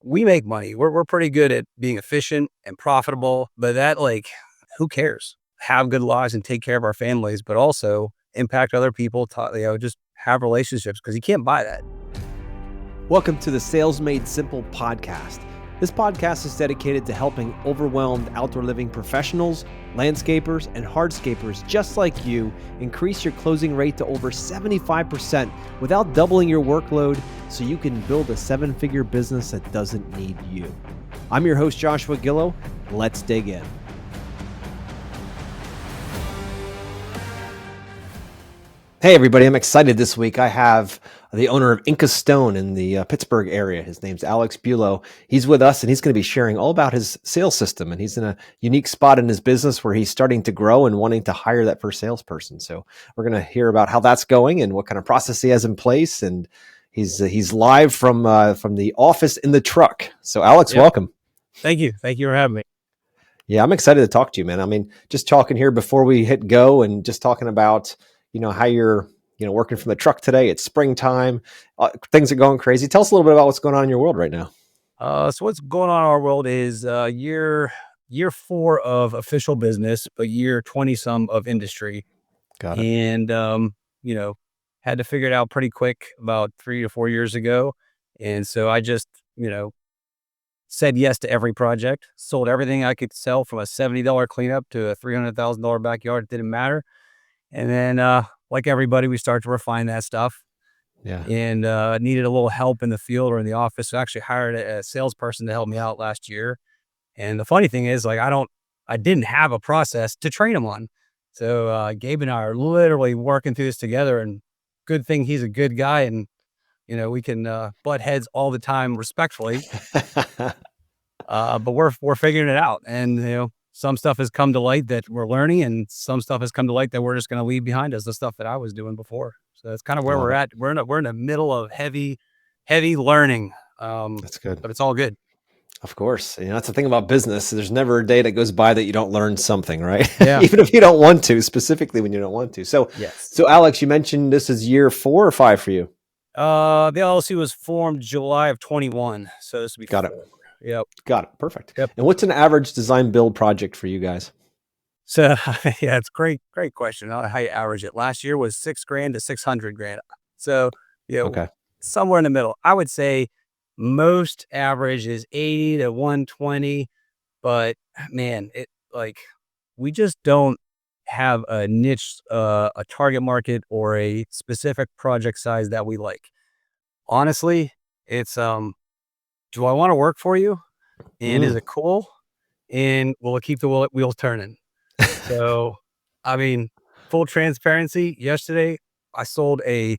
we make money. We're pretty good at being efficient and profitable, but that who cares? Have good lives and take care of our families, but also impact other people, just have relationships because you can't buy that. Welcome to the Sales Made Simple podcast. This podcast is dedicated to helping overwhelmed outdoor living professionals, landscapers, and hardscapers just like you increase your closing rate to over 75% without doubling your workload so you can build a seven-figure business that doesn't need you. I'm your host, Joshua Gillow. Let's dig in. Hey everybody, I'm excited this week. I have the owner of Inca Stone in the Pittsburgh area. His name's Alex Bulow. He's with us and he's going to be sharing all about his sales system. And he's in a unique spot in his business where he's starting to grow and wanting to hire that first salesperson. So we're going to hear about how that's going and what kind of process he has in place. And he's live from the office in the truck. So Alex, welcome. Thank you. Thank you for having me. Yeah, I'm excited to talk to you, man. I mean, just talking here before we hit go and just talking about how you're, working from the truck today. It's springtime. Things are going crazy. Tell us a little bit about what's going on in your world right now. So what's going on in our world is year 4 of official business, but year 20 some of industry. Got it. And, had to figure it out pretty quick about 3 to 4 years ago. And so I just, said yes to every project, sold everything I could sell from a $70 cleanup to a $300,000 backyard. It didn't matter. And then, like everybody, we start to refine that stuff. Yeah. And needed a little help in the field or in the office. So I actually hired a salesperson to help me out last year. And the funny thing is, I didn't have a process to train him on. So Gabe and I are literally working through this together. And good thing he's a good guy, and we can butt heads all the time respectfully. But we're figuring it out, and some stuff has come to light that we're learning, and some stuff has come to light that we're just going to leave behind as the stuff that I was doing before. So that's kind of where we're at. We're in the middle of heavy learning. That's good, but it's all good. Of course, that's the thing about business. There's never a day that goes by that you don't learn something, right? Yeah. Even if you don't want to, specifically when you don't want to. So, yes. So Alex, you mentioned this is year 4 or 5 for you. The LLC was formed July of 21, so this will be Got 4. it. Yep. Got it. Perfect. Yep. And what's an average design build project for you guys? So yeah, it's great question. I don't know how you average it. Last year was $6,000 to $600,000. So Okay. somewhere in the middle. I would say most average is 80 to 120, but man, we just don't have a niche, a target market or a specific project size that we like. Honestly, it's do I want to work for you? And is it cool? And will it keep the wheels turning? So, I mean, full transparency, yesterday I sold a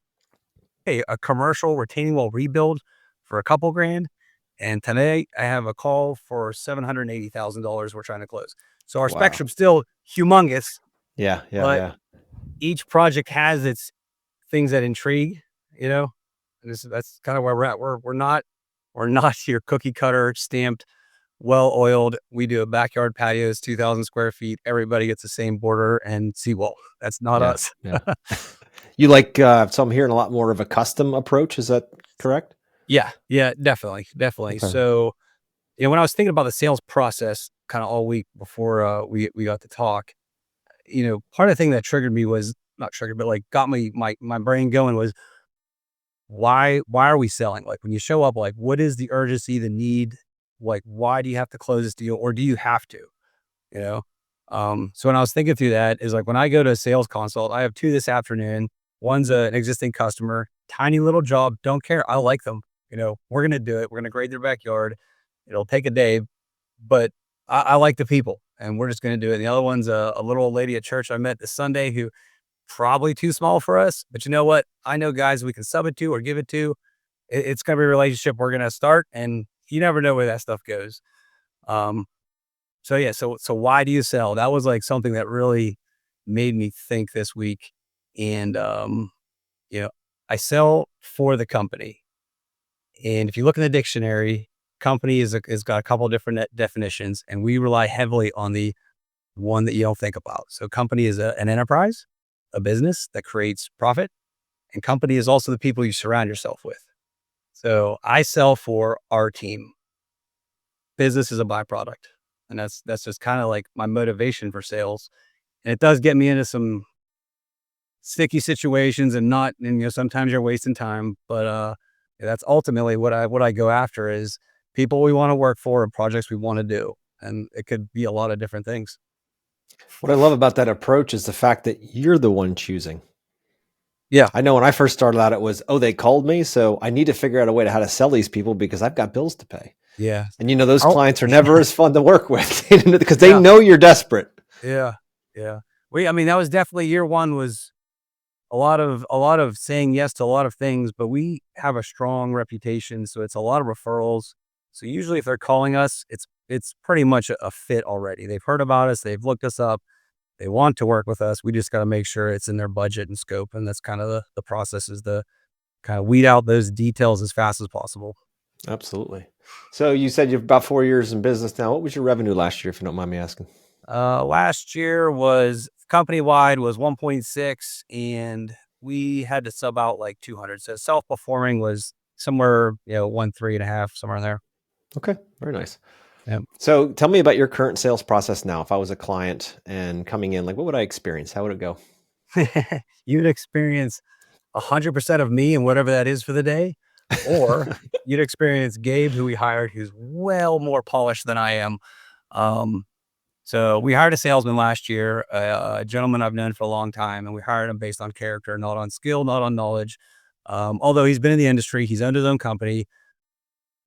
commercial retaining wall rebuild for a couple grand. And today I have a call for $780,000 we're trying to close. So our spectrum's still humongous. Yeah. Each project has its things that intrigue, and that's kind of where we're at. We're not your cookie cutter stamped, well-oiled. We do a backyard patio, is 2,000 square feet. Everybody gets the same border and seawall. That's not us. Yeah. You like, so I'm hearing a lot more of a custom approach. Is that correct? Yeah, definitely. Okay. So, when I was thinking about the sales process kind of all week before we got to talk, part of the thing that triggered me was not triggered, but got me my brain going was why are we selling? When you show up, what is the urgency, the need? Why do you have to close this deal, or do you have to? So when I was thinking through that is when I go to a sales consult, I have 2 this afternoon. One's an existing customer, tiny little job, don't care. I like them. We're going to do it. We're going to grade their backyard. It'll take a day, but I like the people and we're just going to do it. And the other one's a little old lady at church I met this Sunday who probably too small for us, but you know what? I know guys we can sub it to or give it to. It's going to be a relationship we're going to start, and you never know where that stuff goes. So why do you sell? That was something that really made me think this week. And, I sell for the company. And if you look in the dictionary, company is got a couple of different definitions, and we rely heavily on the one that you don't think about. So company is an enterprise, a business that creates profit, and company is also the people you surround yourself with. So I sell for our team. business is a byproduct. And that's just kind of like my motivation for sales. And it does get me into some sticky situations and not, and sometimes you're wasting time, but that's ultimately what I go after is people we want to work for and projects we want to do. And it could be a lot of different things. What I love about that approach is the fact that you're the one choosing. Yeah. I know when I first started out, it was, oh, they called me, so I need to figure out a way to how to sell these people because I've got bills to pay. Yeah. And those Oh, clients are never as fun to work with because they yeah. know you're desperate. Yeah. Yeah. I mean, that was definitely year one was a lot of saying yes to a lot of things, but we have a strong reputation, so it's a lot of referrals. So usually if they're calling us, it's pretty much a fit already. They've heard about us, they've looked us up, they want to work with us. We just got to make sure it's in their budget and scope, and that's kind of the process is to kind of weed out those details as fast as possible. Absolutely. So you said you've about 4 years in business now. What was your revenue last year, if you don't mind me asking? Last year was company wide was 1.6, and we had to sub out like 200. So self performing was somewhere, 1.3 and a half, somewhere in there. Okay, very nice. Yep. So tell me about your current sales process now. If I was a client and coming in, like what would I experience? How would it go? You'd experience 100% of me and whatever that is for the day, or you'd experience Gabe, who we hired, who's well more polished than I am. Um, So we hired a salesman last year, a gentleman I've known for a long time, and we hired him based on character, not on skill, not on knowledge. Although he's been in the industry, he's owned his own company,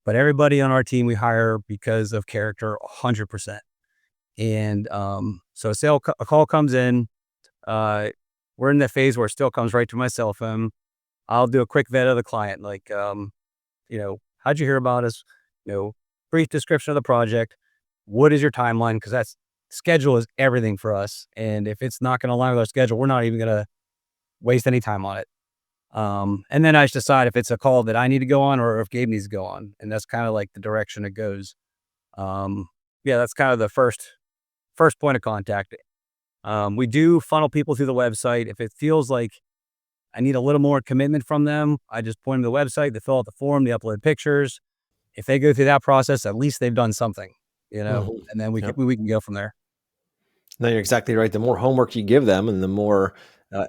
but everybody on our team we hire because of character, 100%. And so a call comes in. Uh, we're in that phase where it still comes right to my cell phone. I'll do a quick vet of the client, like, how'd you hear about us? Brief description of the project. What is your timeline? Because that's schedule is everything for us. And if it's not going to align with our schedule, we're not even going to waste any time on it. And then I just decide if it's a call that I need to go on or if Gabe needs to go on. And that's kind of like the direction it goes. Um, yeah, that's kind of the first point of contact. We do funnel people through the website. If it feels like I need a little more commitment from them, I just point them to the website, they fill out the form, they upload pictures. If they go through that process, at least they've done something, Mhm. and then we can Yep. we can go from there. No, you're exactly right. The more homework you give them, and the more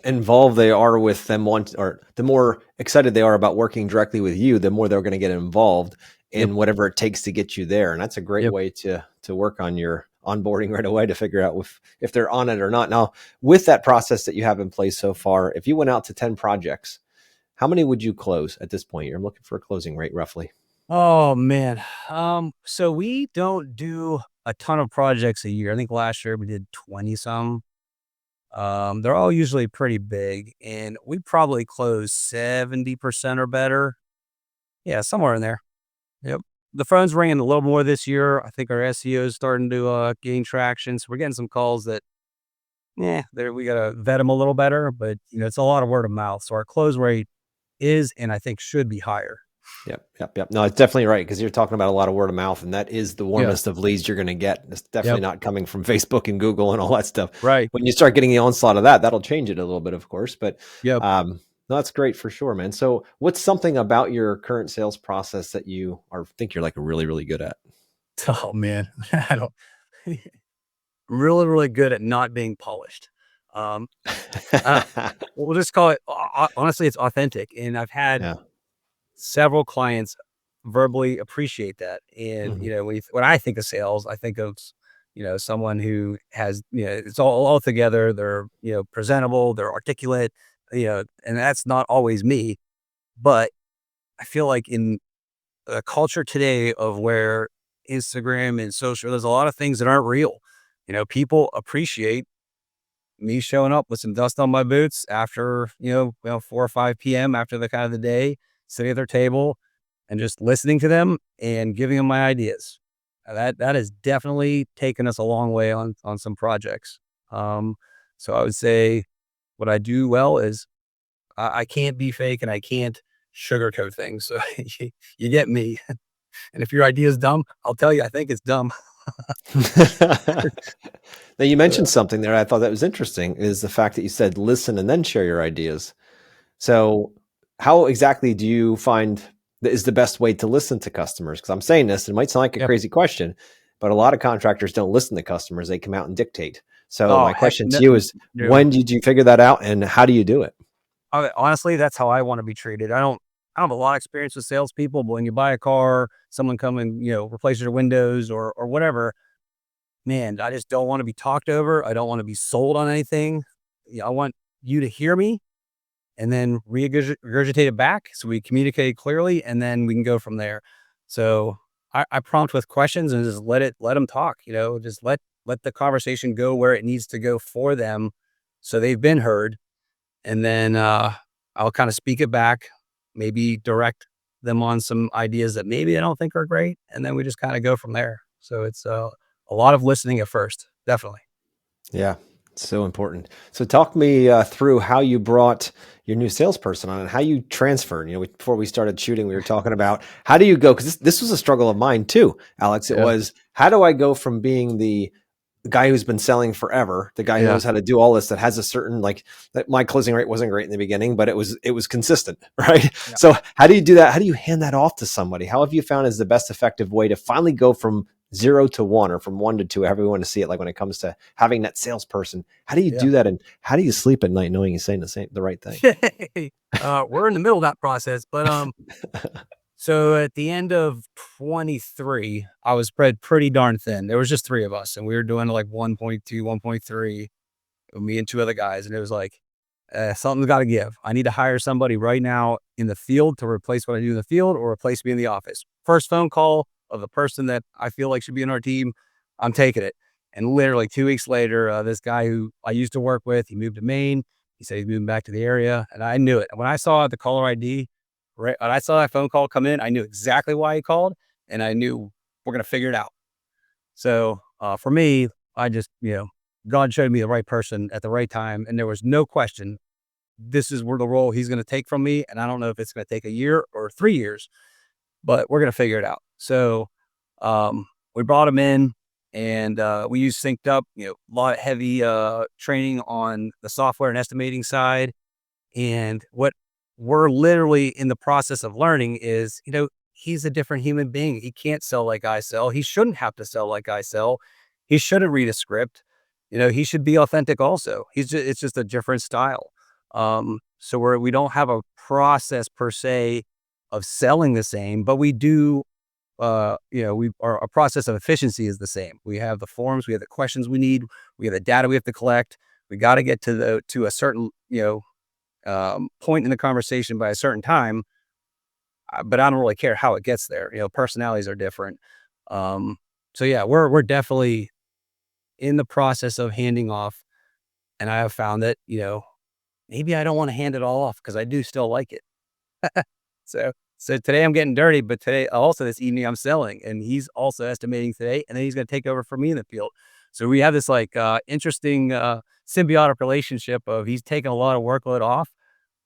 involved they are with them, or the more excited they are about working directly with you, the more they're going to get involved Yep. in whatever it takes to get you there. And that's a great Yep. way to work on your onboarding right away to figure out if they're on it or not. Now, with that process that you have in place so far, if you went out to 10 projects, how many would you close at this point? You're looking for a closing rate roughly. Oh man. So we don't do a ton of projects a year. I think last year we did 20 some. They're all usually pretty big, and we probably close 70% or better. Yeah, somewhere in there. Yep. The phone's ringing a little more this year. I think our SEO is starting to gain traction. So we're getting some calls that, yeah, there we gotta vet them a little better, but it's a lot of word of mouth. So our close rate is, and I think should be higher. Yep, yep, yep. No, it's definitely right because you're talking about a lot of word of mouth, and that is the Yeah. warmest of leads you're going to get. It's definitely Yep. not coming from Facebook and Google and all that stuff. Right. When you start getting the onslaught of that, that'll change it a little bit, of course. But Yep. no, that's great for sure, man. So, what's something about your current sales process that you are think you're like really, really good at? Oh man, I don't really, really good at not being polished. Um, uh, we'll just call it honestly, it's authentic, and I've had Yeah. several clients verbally appreciate that. And Hmm. when I think of sales, I think of someone who has it's all together. They're presentable, they're articulate, and that's not always me. But I feel like in a culture today of where Instagram and social, there's a lot of things that aren't real. People appreciate me showing up with some dust on my boots after, 4 or 5 p.m. after the kind of the day, sitting at their table and just listening to them and giving them my ideas. That has definitely taken us a long way on some projects. Um, so I would say what I do well is I can't be fake and I can't sugarcoat things. So you get me. And if your idea is dumb, I'll tell you I think it's dumb. Now, you Yeah. mentioned something there I thought that was interesting is the fact that you said listen and then share your ideas. So, how exactly do you find is the best way to listen to customers? Because I'm saying this, it might sound like a Yeah. crazy question, but a lot of contractors don't listen to customers. They come out and dictate. So Oh, my heck question no. to you is, No. when did you figure that out and how do you do it? Honestly, that's how I wanna be treated. I don't have a lot of experience with salespeople, but when you buy a car, someone come and, replaces your windows or whatever, man, I just don't wanna be talked over. I don't wanna be sold on anything. I want you to hear me and then regurgitate it back so we communicate clearly, and then we can go from there. So I prompt with questions and just let them talk, just let the conversation go where it needs to go for them so they've been heard. And then I'll kind of speak it back, maybe direct them on some ideas that maybe I don't think are great. And then we just kind of go from there. So it's a lot of listening at first, definitely. Yeah, so important. So talk me through how you brought your new salesperson on and how you transferred. Before we started shooting, we were talking about how do you go? Because this was a struggle of mine too, Alex. It Yeah. was, how do I go from being the guy who's been selling forever, the guy who Yeah. knows how to do all this, that has a certain, like, that my closing rate wasn't great in the beginning, but it was consistent, right? Yeah. So how do you do that? How do you hand that off to somebody? How have you found is the best effective way to finally go from 0 to 1 or from 1 to 2, however you want to see it, like when it comes to having that salesperson? How do you Yeah. do that? And how do you sleep at night knowing you're saying the right thing? We're in the middle of that process, but so at the end of 23, I was spread pretty darn thin. There was just three of us, and we were doing like 1.2, 1.3, me and two other guys, and it was like, something's got to give. I need to hire somebody right now in the field to replace what I do in the field or replace me in the office. First phone call of the person that I feel like should be in our team, I'm taking it. And literally 2 weeks later, this guy who I used to work with, he moved to Maine. He said he's moving back to the area, and I knew it. When I saw the caller ID, right, when I saw that phone call come in, I knew exactly why he called, and I knew we're gonna figure it out. So for me, I just God showed me the right person at the right time, and there was no question this is where the role he's going to take from me. And I don't know if it's going to take a year or 3 years, but we're going to figure it out. So we brought him in and we used synced up, a lot of heavy training on the software and estimating side. And what we're literally in the process of learning is, he's a different human being. He can't sell like I sell. He shouldn't have to sell like I sell. He shouldn't read a script. He should be authentic also. It's just a different style. So we don't have a process per se of selling the same, but we do, our process of efficiency is the same. We have the forms, we have the questions we need, we have the data we have to collect. We got to get to a certain, point in the conversation by a certain time, but I don't really care how it gets there. Personalities are different. Um, so yeah, we're definitely in the process of handing off, and I have found that maybe I don't want to hand it all off because I do still like it. So today I'm getting dirty, but today also this evening I'm selling, and he's also estimating today, and then he's going to take over for me in the field. So we have this like interesting symbiotic relationship of he's taking a lot of workload off,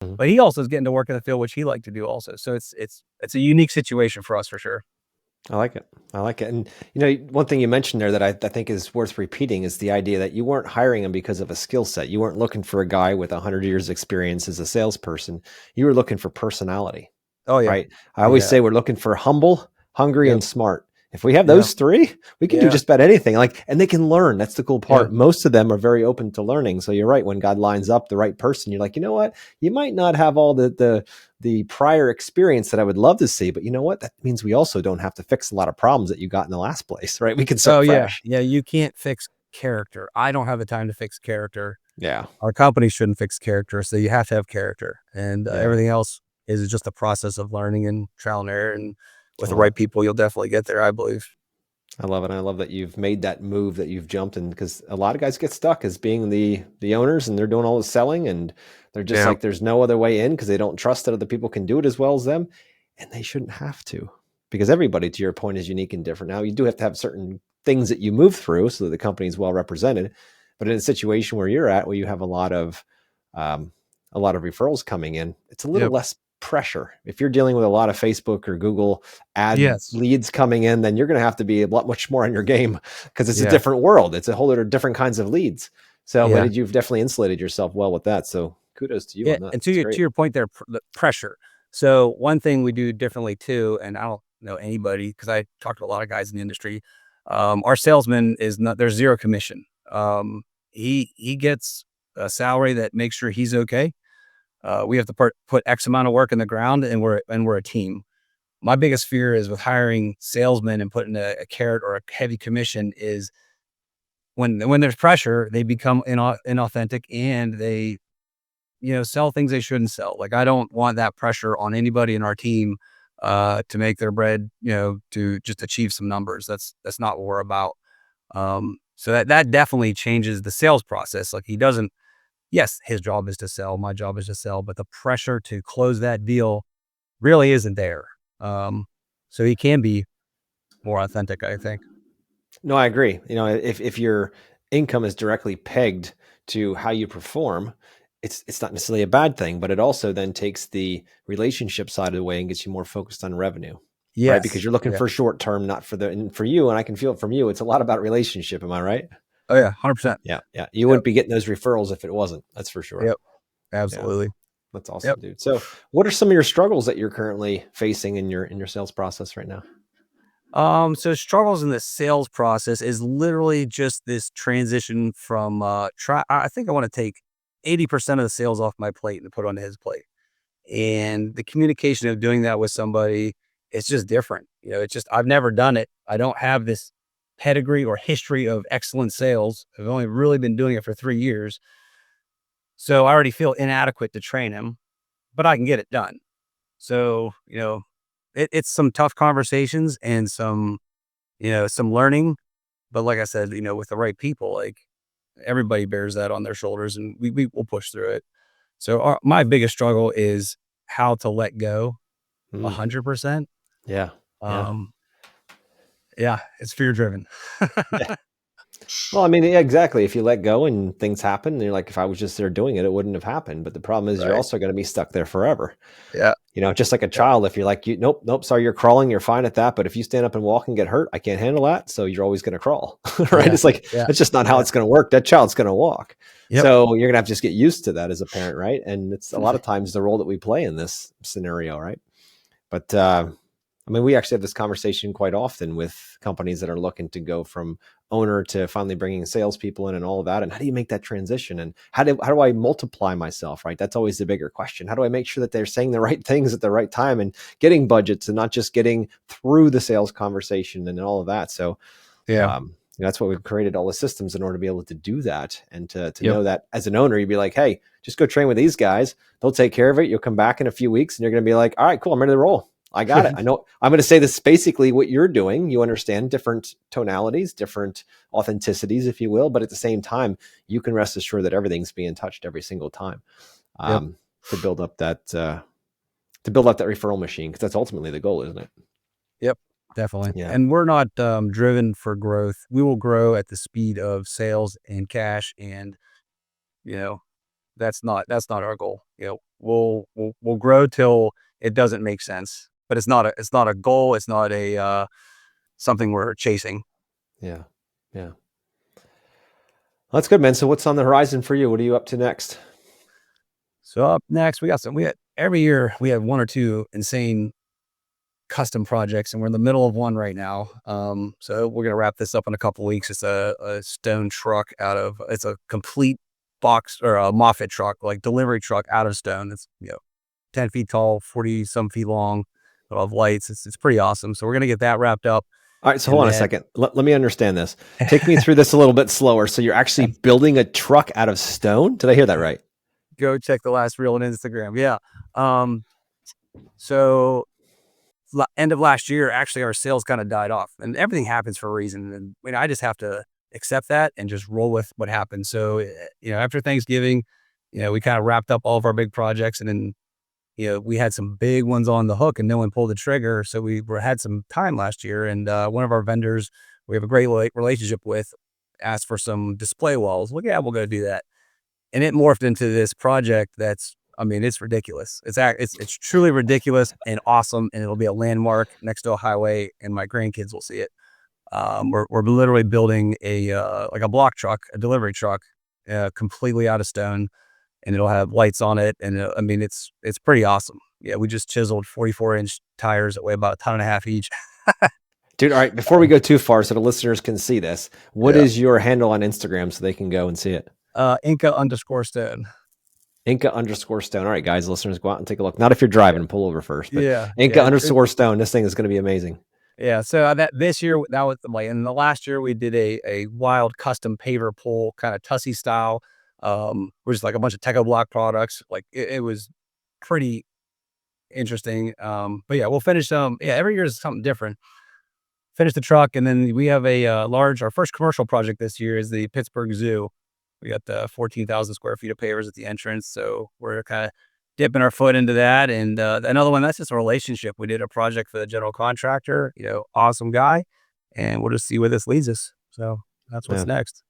Mhm. but he also is getting to work in the field, which he liked to do also. So it's a unique situation for us for sure. I like it. I like it. And one thing you mentioned there that I think is worth repeating is the idea that you weren't hiring him because of a skill set. You weren't looking for a guy with 100 years experience as a salesperson. You were looking for personality, Oh yeah, right? I always yeah, say we're looking for humble, hungry, yep, and smart. If we have yeah, those three, we can do yeah, just about anything. And they can learn. That's the cool yeah. part. Most of them are very open to learning. So you're right. When God lines up the right person, you're like, you know what? You might not have all the prior experience that I would love to see, but you know what? That means we also don't have to fix a lot of problems that you got in the last place, right? We can Oh start yeah, fresh. yeah. You can't fix character. I don't have the time to fix character. Yeah. Our company shouldn't fix character, so you have to have character, and Yeah. everything else is just a process of learning and trial and error. And with I the love right it. people, you'll definitely get there, I believe. I love it. I love that you've made that move, that you've jumped in, because a lot of guys get stuck as being the owners and they're doing all the selling and they're just Yeah. like there's no other way in because they don't trust that other people can do it as well as them. And they shouldn't have to, because everybody, to your point, is unique and different. Now you do have to have certain things that you move through so that the company is well represented. But in a situation where you're at, where you have um, a lot of referrals coming in, it's a little Yep. less pressure. If you're dealing with a lot of Facebook or Google ad Yes. leads coming in, then you're going to have to be a lot much more on your game because it's a Yeah. different world. It's a whole lot of different kinds of leads. So, Yeah. but you've definitely insulated yourself well with that. So kudos to you Yeah. on that. And It's to great. your point there, the pressure. So one thing we do differently too, and I don't know anybody because I talk to a lot of guys in the industry. Our salesman is not there's zero commission. He gets a salary that makes sure he's okay. We have to put X amount of work in the ground, and we're a team. My biggest fear is with hiring salesmen and putting a carrot or a heavy commission is when there's pressure, they become inauthentic and they sell things they shouldn't sell. Like I don't want that pressure on anybody in our team to make their bread, to just achieve some numbers. That's not what we're about. So that definitely changes the sales process. Like he doesn't, yes, his job is to sell, my job is to sell, but the pressure to close that deal really isn't there. So he can be more authentic, I think. No, I agree. If your income is directly pegged to how you perform, it's not necessarily a bad thing, but it also then takes the relationship side of the way and gets you more focused on revenue, right? Because Yes. you're looking Yeah. for short term, not for and for you, and I can feel it from you. It's a lot about relationship. Am I right? Oh yeah. 100%. Yeah, yeah. You Yep. wouldn't be getting those referrals if it wasn't. That's for sure. Yep. Yeah, Absolutely. that's Yep. awesome, dude. So, what are some of your struggles that you're currently facing in your sales process right now? So struggles in the sales process is literally just this transition from I think I want to take 80% of the sales off my plate and put onto his plate. And the communication of doing that with somebody, it's just different. It's just I've never done it. I don't have this pedigree or history of excellent sales. I've only really been doing it for 3 years. So I already feel inadequate to train him, but I can get it done. So, it's some tough conversations and some learning. But like I said, with the right people, like everybody bears that on their shoulders and we will push through it. So my biggest struggle is how to let go Mm, 100%. yeah, yeah. Um, yeah, it's fear driven. Well, I mean, yeah, exactly. If you let go and things happen, and you're like, if I was just there doing it, it wouldn't have happened. But the problem is, you're Right. also going to be stuck there forever. Yeah. Just like a Yep. child, if you're like, nope, nope, sorry, you're crawling, you're fine at that. But if you stand up and walk and get hurt, I can't handle that. So you're always going to crawl, right? Yeah. It's like, Yeah. that's just not how Yeah. it's going to work. That child's going to walk. Yep. So you're going to have to just get used to that as a parent, right? And it's a lot of times the role that we play in this scenario, right? But I mean, we actually have this conversation quite often with companies that are looking to go from owner to finally bringing salespeople in and all of that. And how do you make that transition? And how do I multiply myself? Right, that's always the bigger question. How do I make sure that they're saying the right things at the right time and getting budgets and not just getting through the sales conversation and all of that? So Yeah. that's what we've created all the systems in order to be able to do that and to Yep. know that as an owner, you'd be like, hey, just go train with these guys. They'll take care of it. You'll come back in a few weeks and you're going to be like, all right, cool. I'm ready to roll. I got it. I know I'm going to say this is basically what you're doing. You understand different tonalities, different authenticities, if you will. But at the same time, you can rest assured that everything's being touched every single time Yep. to build up that referral machine. Because that's ultimately the goal, isn't it? Yep. Definitely. Yeah. And we're not driven for growth. We will grow at the speed of sales and cash. And, you know, that's not our goal. We'll grow till it doesn't make sense. But it's not a goal. It's not a something we're chasing. Yeah. Yeah. Well, that's good, man. So what's on the horizon for you? What are you up to next? So up next, we had every year we have one or two insane custom projects, and we're in the middle of one right now. So we're gonna wrap this up in a couple weeks. It's a stone truck it's a complete box or a Moffett truck, like delivery truck out of stone. It's 10 feet tall, 40 some feet long. It'll have lights. It's pretty awesome. So we're gonna get that wrapped up, All right, so hold and on a then second. Let me understand this. Take me through this a little bit slower. So you're actually building a truck out of stone? Did I hear that right? go check the last reel on Instagram. Yeah. Um, so end of last year, actually, our sales kind of died off, and everything happens for a reason. And I just have to accept that and just roll with what happened. So, after Thanksgiving, we kind of wrapped up all of our big projects, and then we had some big ones on the hook, and no one pulled the trigger. So had some time last year, and one of our vendors we have a great relationship with asked for some display walls. Well, yeah, we'll go do that, and it morphed into this project that's, I mean, it's ridiculous. It's truly ridiculous and awesome, and it'll be a landmark next to a highway, and my grandkids will see it. We're literally building a like a block truck, a delivery truck, completely out of stone. and it'll have lights on it. And I mean, it's pretty awesome. Yeah, we just chiseled 44-inch tires that weigh about a ton and a half each. Dude, all right, before we go too far so the listeners can see this, what Yeah. is your handle on Instagram so they can go and see it? Inca_Stone. Inca_Stone. All right, guys, listeners, go out and take a look. Not if you're driving, pull over first, but Yeah. Yeah. Inca_Stone. This thing is going to be amazing. Yeah. So that this year, that was like, in the last year, we did a wild custom paver pull, kind of Tussy style, which is like a bunch of Techo Block products. Like it was pretty interesting. But yeah, we'll finish. Yeah, every year is something different. Finish the truck, and then we have our first commercial project this year is the Pittsburgh Zoo. We got the 14,000 square feet of pavers at the entrance, so we're kind of dipping our foot into that. And another one, that's just a relationship. We did a project for the general contractor, awesome guy, and we'll just see where this leads us. So that's what's Man, next.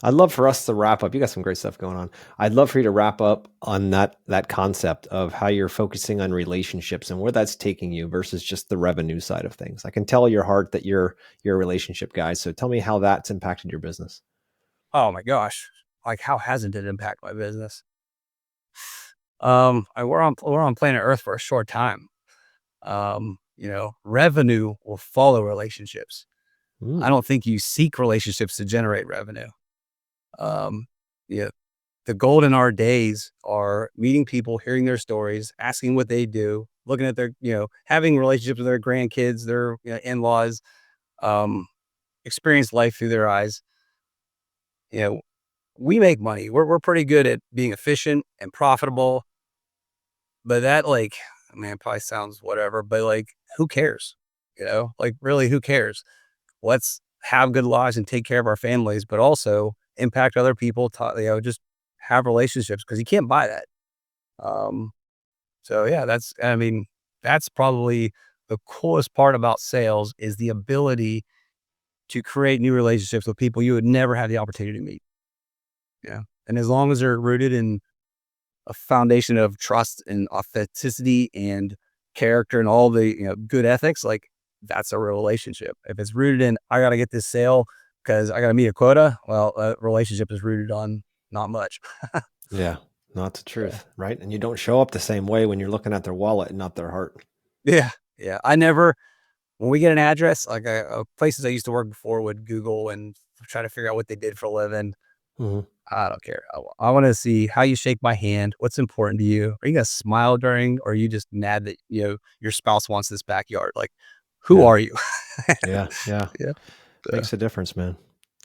I'd love for us to wrap up. You got some great stuff going on. I'd love for you to wrap up on that concept of how you're focusing on relationships and where that's taking you versus just the revenue side of things. I can tell your heart that you're a relationship guy. So tell me how that's impacted your business. Oh my gosh, like how hasn't it impacted my business? We're on planet Earth for a short time. Revenue will follow relationships. I don't think you seek relationships to generate revenue. Yeah, the gold in our days are meeting people, hearing their stories, asking what they do, looking at their, having relationships with their grandkids, their in-laws, experience life through their eyes. We make money. We're pretty good at being efficient and profitable, but that, like, man, probably sounds whatever, but like, who cares? Like, really, who cares? Let's have good lives and take care of our families, but also impact other people, just have relationships, because you can't buy that. So yeah, that's probably the coolest part about sales, is the ability to create new relationships with people you would never have the opportunity to meet. Yeah. And as long as they're rooted in a foundation of trust and authenticity and character and all the, good ethics, like, that's a real relationship. If it's rooted in, I got to get this sale because I got to meet a quota, well, a relationship is rooted on not much. Yeah, not the Yeah. truth, right? And you don't show up the same way when you're looking at their wallet and not their heart. Yeah. Yeah. When we get an address, like, places I used to work before would Google and try to figure out what they did for a living. Mm-hmm. I don't care. I want to see how you shake my hand. What's important to you? Are you gonna smile during, or are you just mad that your spouse wants this backyard? Like, who Yeah, are you? yeah, yeah. Yeah, Makes a difference, man.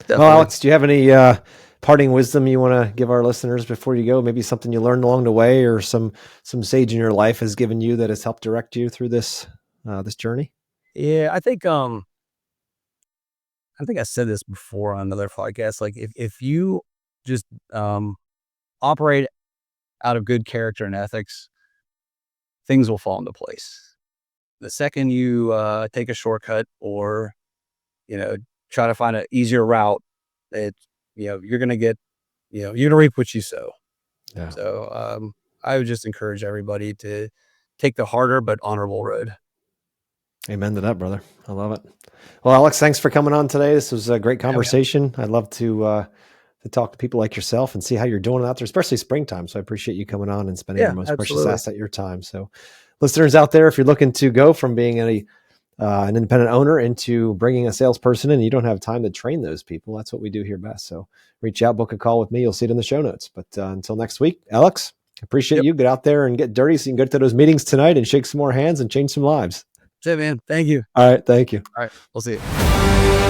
Well, definitely. Alex, do you have any parting wisdom you want to give our listeners before you go? Maybe something you learned along the way, or some sage in your life has given you that has helped direct you through this this journey. Yeah, I think I said this before on another podcast. Like, if you just operate out of good character and ethics, things will fall into place. The second you take a shortcut, or you know try to find an easier route, it you're gonna get, you're gonna reap what you sow. Yeah. So I would just encourage everybody to take the harder but honorable road. Amen to that, brother. I love it. Well, Alex, thanks for coming on today. This was a great Yeah, man. conversation. I'd love to talk to people like yourself and see how you're doing out there, especially springtime. So I appreciate you coming on and spending Yeah, your most precious absolutely. asset, your time. So listeners out there, if you're looking to go from being an independent owner into bringing a salesperson in, you don't have time to train those people. That's what we do here best. So reach out, book a call with me. You'll see it in the show notes. But until next week, Alex, appreciate Yep. you. Get out there and get dirty so you can go to those meetings tonight and shake some more hands and change some lives. That's it, man. Thank you. All right. Thank you. All right. We'll see you.